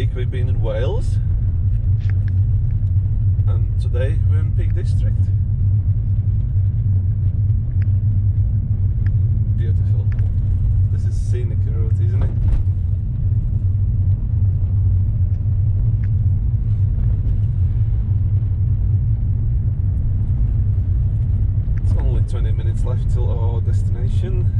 week we've been in Wales, and today we're in Peak District. Beautiful. This is scenic route, isn't it? It's only 20 minutes left till our destination.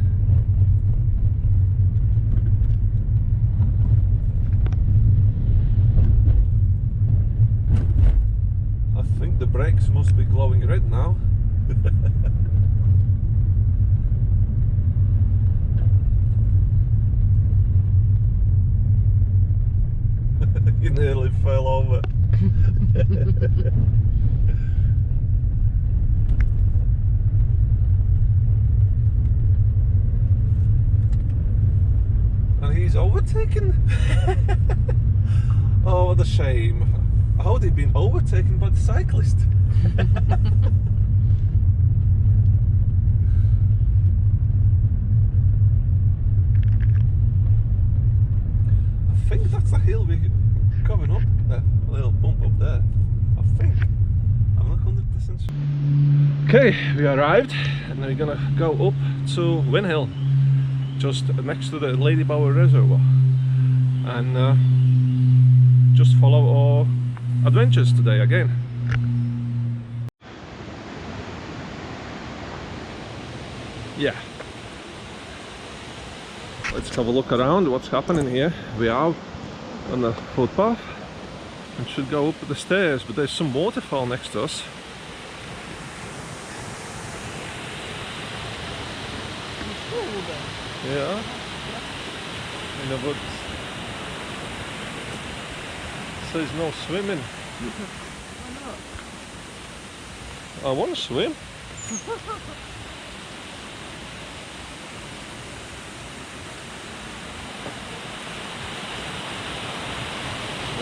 I think the brakes must be glowing red now. You nearly fell over. And he's overtaken. Oh, what a shame. How had he been overtaken by the cyclist? I think that's the hill we're coming up there, a little bump up there. I think. I'm not 100% sure. Okay, we arrived and we're gonna go up to Win Hill, just next to the Ladybower Reservoir, and just follow our adventures today again. Yeah. Let's have a look around what's happening here. We are on the footpath and should go up the stairs, but there's some waterfall next to us. Yeah. In the woods. So there's no swimming. Why not? I want to swim.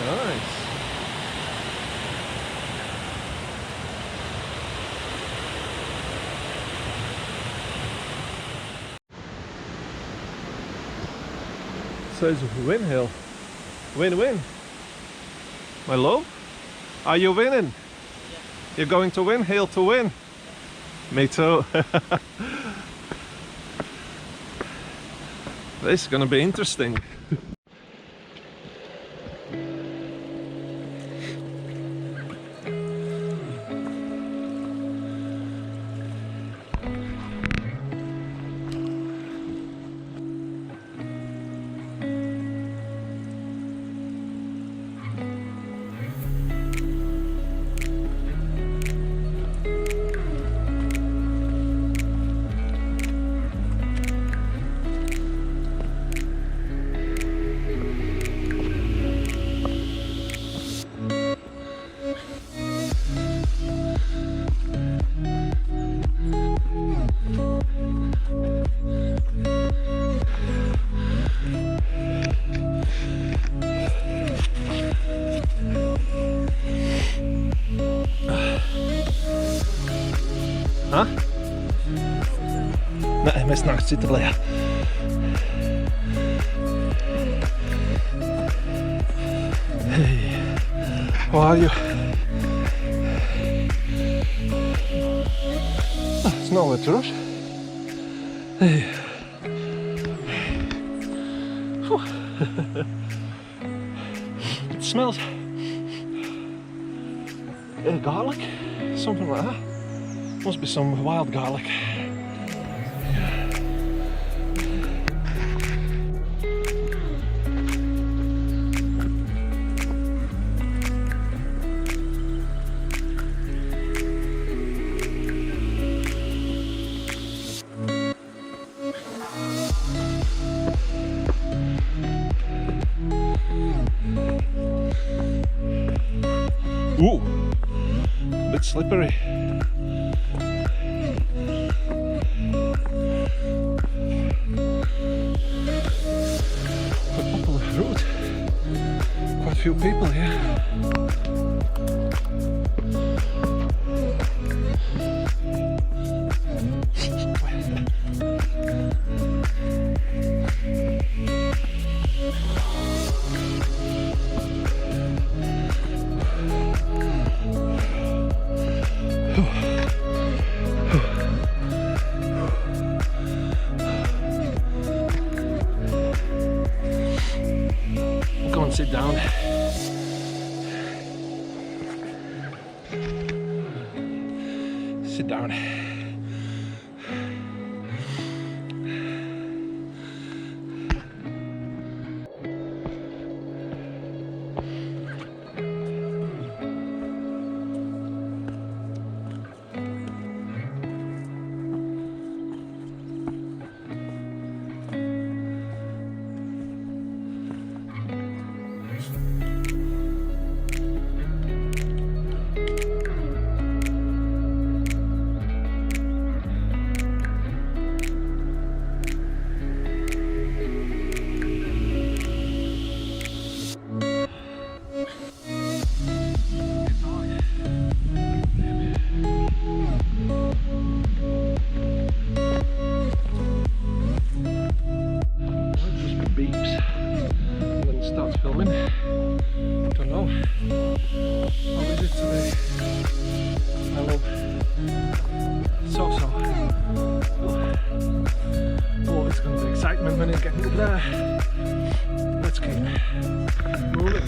Nice. It says Win Hill. Win-win. My love, are you winning? Yeah. You're going to Win Hill to win? Yeah. Me too. This is going to be interesting. Hæ? Nei, vi snart sitter på det. Hey, how are you? It's nowhere to rush. Hey. It smells garlic, something like that. Must be some wild garlic. Ooh, a bit slippery. A popular route. Quite a few people here. down. Sit down. When it gets up there, let's keep moving.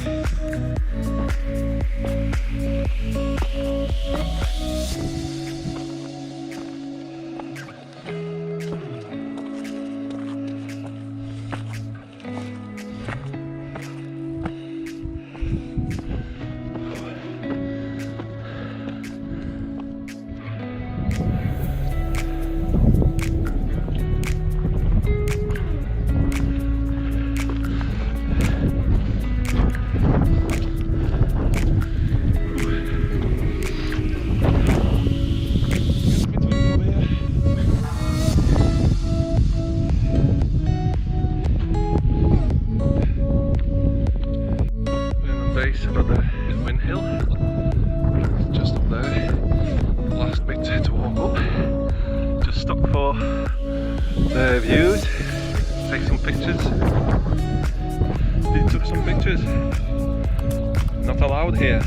The views, take some pictures. You took some pictures. Not allowed here.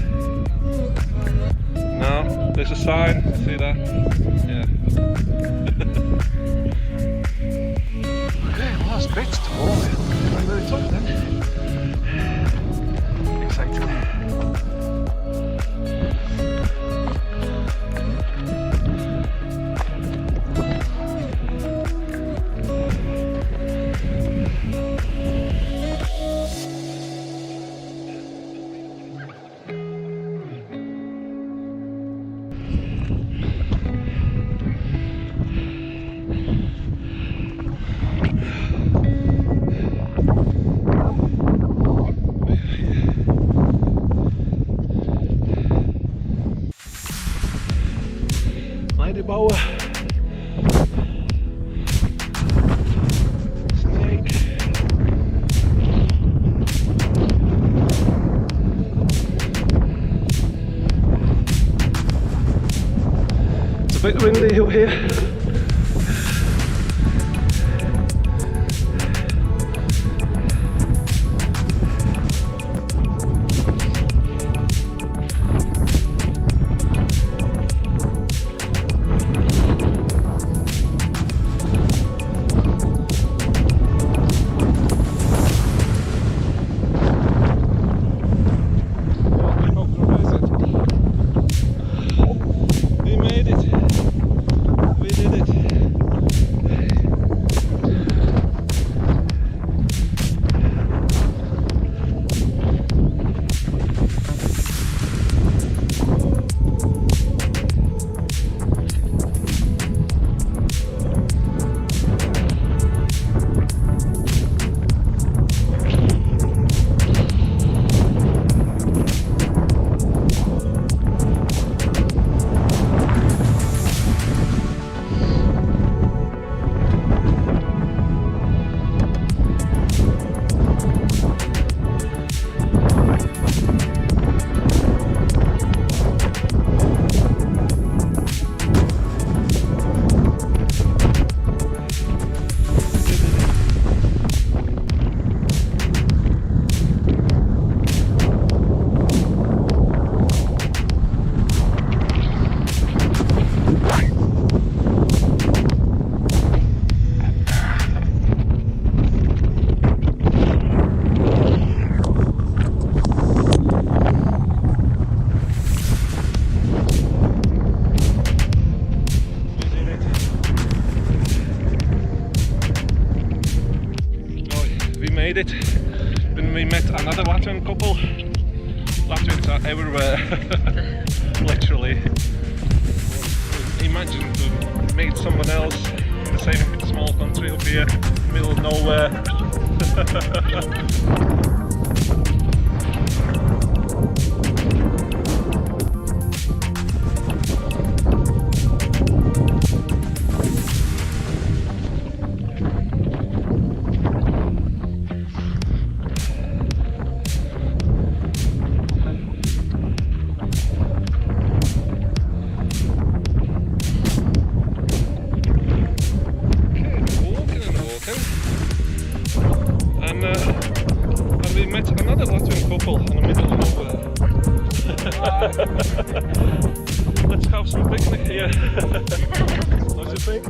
No, there's a sign, see that? Yeah. Okay, last bit to walk. I'm very top then. Excited. Ladybower. Snake. It's a bit windy out here. We did it when we met another Latvian couple. Latvians are everywhere, literally. Imagine to meet someone else in the same small country up here, middle of nowhere. And we met another Latvian couple in the middle of nowhere. Let's have some picnic here. What do you think?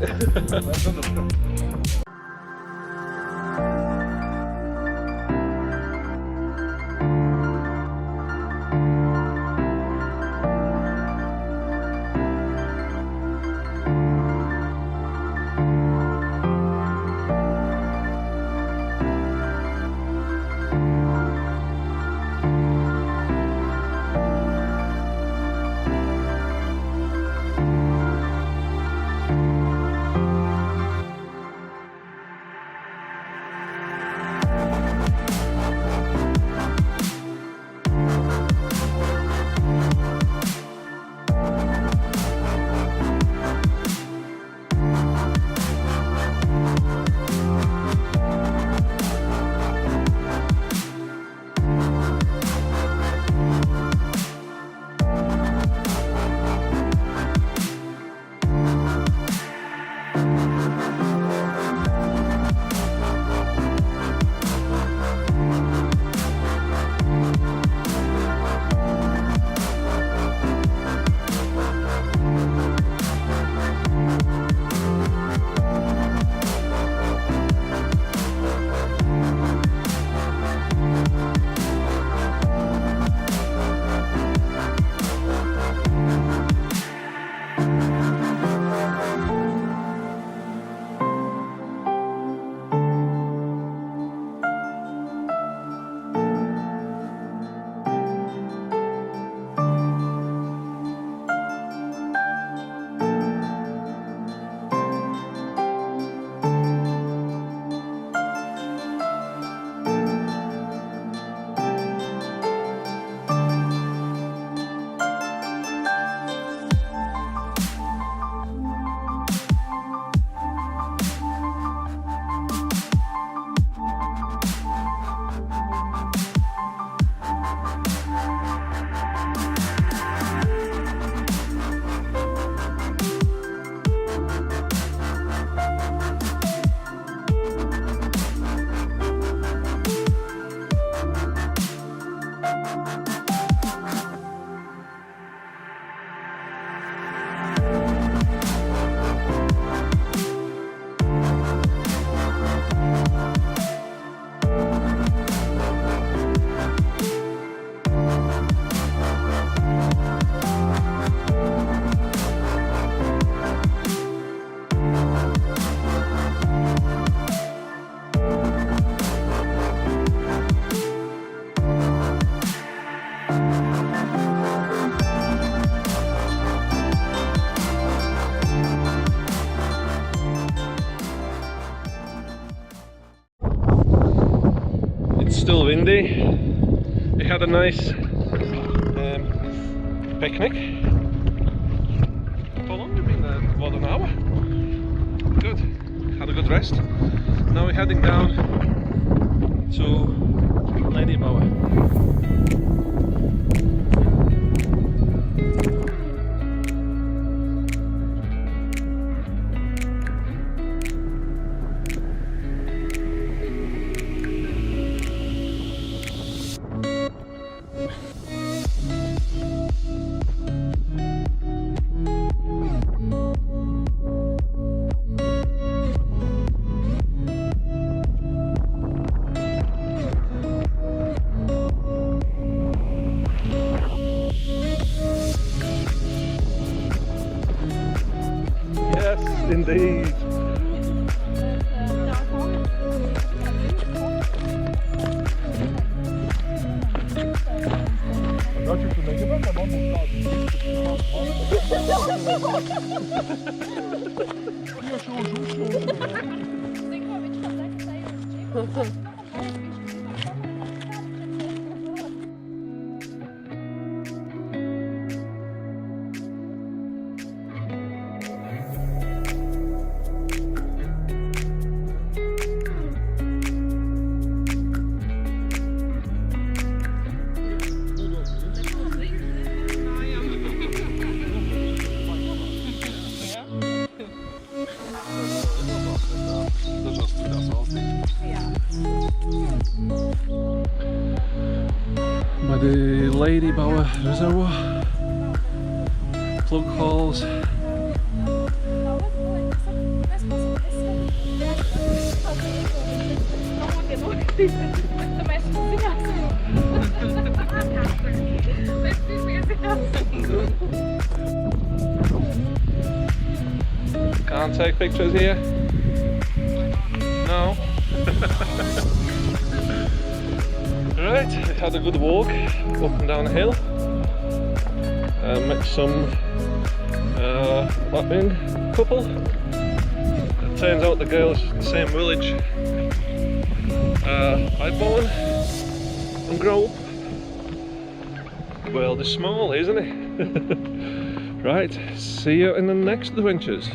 Still windy. We had a nice picnic. How long have we been there? About an hour. Good. Had a good rest. Now we're heading down to Ladybower. Indeed. By the Ladybower Reservoir, plug holes. Can't take pictures here. No. Right, we had a good walk up and down the hill. Met some Latvian couple. It turns out the girl's the same village I born and grow up. The world is small, isn't it? Right, see you in the next adventures.